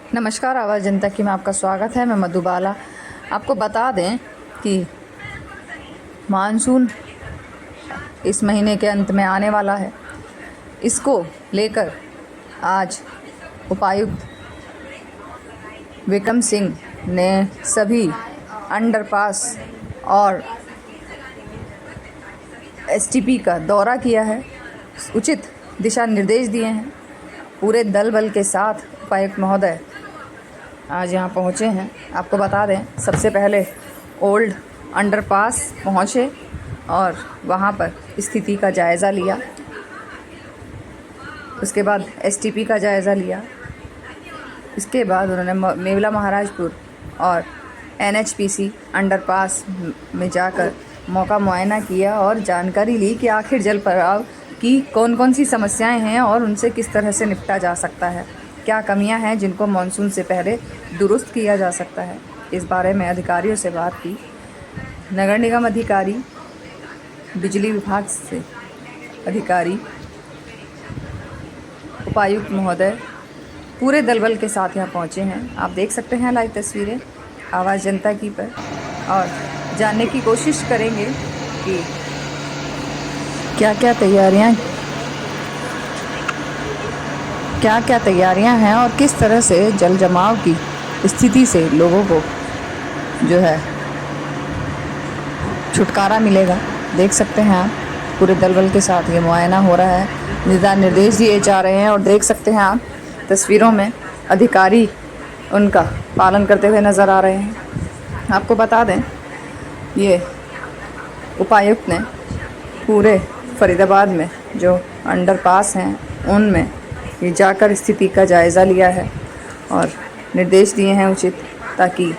नमस्कार, आवाज़ जनता की में आपका स्वागत है। मैं मधुबाला। आपको बता दें कि मानसून इस महीने के अंत में आने वाला है। इसको लेकर आज उपायुक्त विक्रम सिंह ने सभी अंडरपास और एसटीपी का दौरा किया है, उचित दिशा निर्देश दिए हैं। पूरे दल बल के साथ उपायुक्त महोदय आज यहाँ पहुँचे हैं। आपको बता दें, सबसे पहले ओल्ड अंडरपास पहुँचे और वहाँ पर स्थिति का जायज़ा लिया। उसके बाद एसटीपी का जायज़ा लिया। इसके बाद उन्होंने मेवला महाराजपुर और एनएचपीसी अंडरपास में जाकर मौका मुआयना किया और जानकारी ली कि आखिर जल भराव की कौन कौन सी समस्याएं हैं और उनसे किस तरह से निपटा जा सकता है, क्या कमियां हैं जिनको मानसून से पहले दुरुस्त किया जा सकता है। इस बारे में अधिकारियों से बात की। नगर निगम अधिकारी, बिजली विभाग से अधिकारी, उपायुक्त महोदय पूरे दल बल के साथ यहाँ पहुँचे हैं। आप देख सकते हैं लाइव तस्वीरें आवाज़ जनता की पर, और जानने की कोशिश करेंगे कि क्या क्या तैयारियां हैं और किस तरह से जल जमाव की स्थिति से लोगों को जो है छुटकारा मिलेगा। देख सकते हैं आप, पूरे दल बल के साथ ये मुआयना हो रहा है, निर्देश दिए जा रहे हैं और देख सकते हैं आप तस्वीरों में अधिकारी उनका पालन करते हुए नज़र आ रहे हैं। आपको बता दें, ये उपायुक्त ने पूरे फरीदाबाद में जो अंडरपास हैं उनमें ये जाकर स्थिति का जायज़ा लिया है और निर्देश दिए हैं उचित, ताकि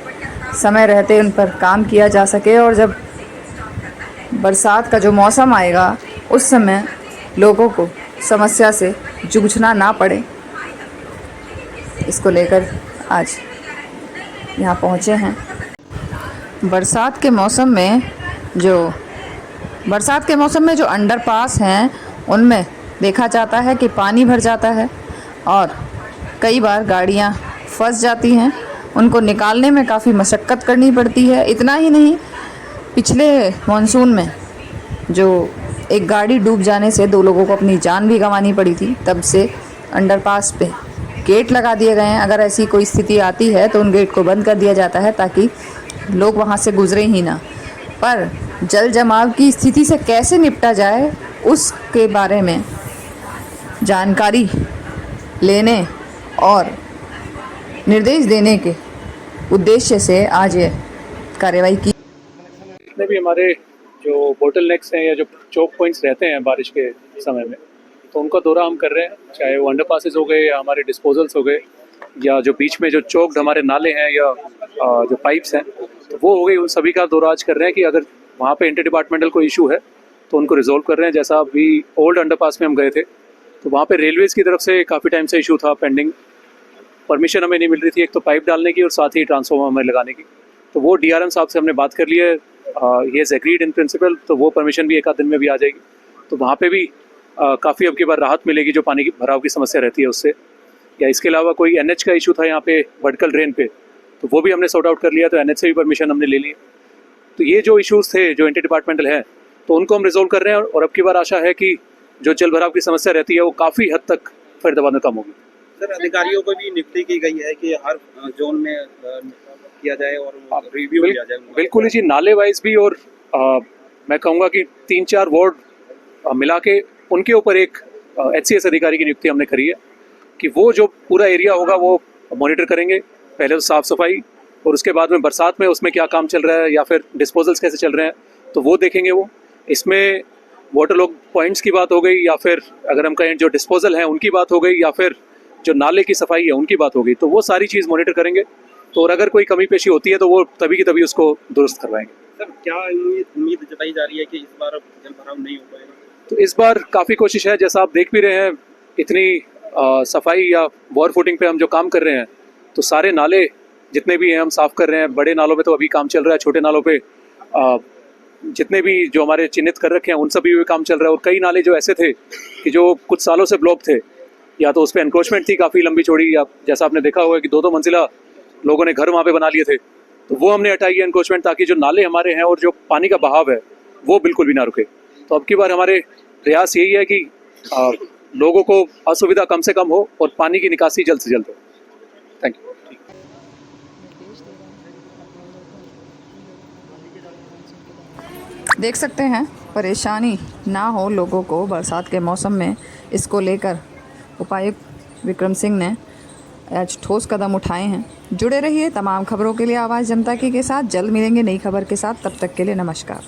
समय रहते उन पर काम किया जा सके और जब बरसात का जो मौसम आएगा उस समय लोगों को समस्या से जूझना ना पड़े। इसको लेकर आज यहाँ पहुँचे हैं। बरसात के मौसम में जो अंडरपास हैं उनमें देखा जाता है कि पानी भर जाता है और कई बार गाड़ियाँ फंस जाती हैं। उनको निकालने में काफ़ी मशक्क़त करनी पड़ती है। इतना ही नहीं, पिछले मानसून में जो एक गाड़ी डूब जाने से 2 लोगों को अपनी जान भी गंवानी पड़ी थी, तब से अंडरपास पे गेट लगा दिए गए हैं। अगर ऐसी कोई स्थिति आती है तो उन गेट को बंद कर दिया जाता है ताकि लोग वहाँ से गुजरे ही ना। पर जल जमाव की स्थिति से कैसे निपटा जाए उसके बारे में जानकारी लेने और निर्देश देने के उद्देश्य से आज ये कार्रवाई की। जितने भी हमारे जो बोटल नेक्स हैं या जो चोक पॉइंट्स रहते हैं बारिश के समय में, तो उनका दौरा हम कर रहे हैं। चाहे वो अंडरपासेस हो गए या हमारे डिस्पोजल्स हो गए या जो बीच में जो चोक्ड हमारे नाले हैं या जो पाइप्स हैं, तो वो हो गई, उन सभी का दौरा आज कर रहे हैं कि अगर वहाँ पे इंटर डिपार्टमेंटल कोई इशू है तो उनको रिजोल्व कर रहे हैं। जैसा अभी ओल्ड अंडरपास में हम गए थे तो वहाँ पे रेलवेज़ की तरफ से काफ़ी टाइम से इशू था, पेंडिंग परमिशन हमें नहीं मिल रही थी, एक तो पाइप डालने की और साथ ही ट्रांसफॉर्मर हमें लगाने की। तो वो डीआरएम साहब से हमने बात कर ली है, ये इज़ एग्रीड इन प्रिंसिपल, तो वो परमिशन भी 1 आध दिन में भी आ जाएगी। तो वहाँ पे भी काफ़ी अब की बार राहत मिलेगी जो पानी की भराव की समस्या रहती है उससे। या इसके अलावा कोई एनएच का इशू था यहाँ पे वर्टिकल ड्रेन पे, तो वो भी हमने सॉर्ट आउट कर लिया, तो एनएच से भी परमिशन हमने ले ली। तो ये जो इश्यूज़ थे जो इंटर डिपार्टमेंटल हैं, तो उनको हम रिजोल्व कर रहे हैं और अब की बार आशा है कि जो जल भराव की समस्या रहती है वो काफ़ी हद तक फरीदाबाद में कम होगी। सर, अधिकारियों को भी नियुक्ति की गई है कि हर जोन में किया जाए और रिव्यू किया जाए। बिल्कुल ही जी, नाले वाइज भी और मैं कहूँगा कि 3-4 वार्ड मिला के उनके ऊपर एक HCS अधिकारी की नियुक्ति हमने करी है कि वो जो पूरा एरिया होगा वो मॉनिटर करेंगे। पहले तो साफ़ सफाई और उसके बाद में बरसात में उसमें क्या काम चल रहा है या फिर डिस्पोजल्स कैसे चल रहे हैं, तो वो देखेंगे। वो इसमें वाटर लॉग पॉइंट्स की बात हो गई या फिर अगर हम कहें जो डिस्पोजल हैं उनकी बात हो गई या फिर जो नाले की सफाई है उनकी बात हो गई, तो वो सारी चीज़ मॉनिटर करेंगे। तो और अगर कोई कमी पेशी होती है तो वो तभी की तभी उसको दुरुस्त करवाएंगे। सर, क्या उम्मीद जताई जा रही है कि इस बार जल भराव नहीं हो पाएगा? तो इस बार काफ़ी कोशिश है, जैसा आप देख भी रहे हैं, इतनी सफाई या वॉर फुटिंग पे हम जो काम कर रहे हैं, तो सारे नाले जितने भी हैं हम साफ़ कर रहे हैं। बड़े नालों में तो अभी काम चल रहा है, छोटे नालों पे जितने भी जो हमारे चिन्हित कर रखे हैं उन सभी पे काम चल रहा है। और कई नाले जो ऐसे थे कि जो कुछ सालों से ब्लॉक थे, या तो उस पर एनक्रोचमेंट थी काफ़ी लंबी चौड़ी, या जैसा आपने देखा होगा कि 2-2 मंजिला लोगों ने घर वहाँ पे बना लिए थे, तो वो हमने हटाई है एनक्रोचमेंट, ताकि जो नाले हमारे हैं और जो पानी का बहाव है वो बिल्कुल भी ना रुके। तो अब की बार हमारे प्रयास यही है कि लोगों को असुविधा कम से कम हो और पानी की निकासी जल्द से जल्द हो। Thank you. देख सकते हैं परेशानी ना हो लोगों को बरसात के मौसम में, इसको लेकर उपायुक्त विक्रम सिंह ने आज ठोस कदम उठाए हैं। जुड़े रहिए तमाम खबरों के लिए आवाज़ जनता की के साथ। जल्द मिलेंगे नई खबर के साथ, तब तक के लिए नमस्कार।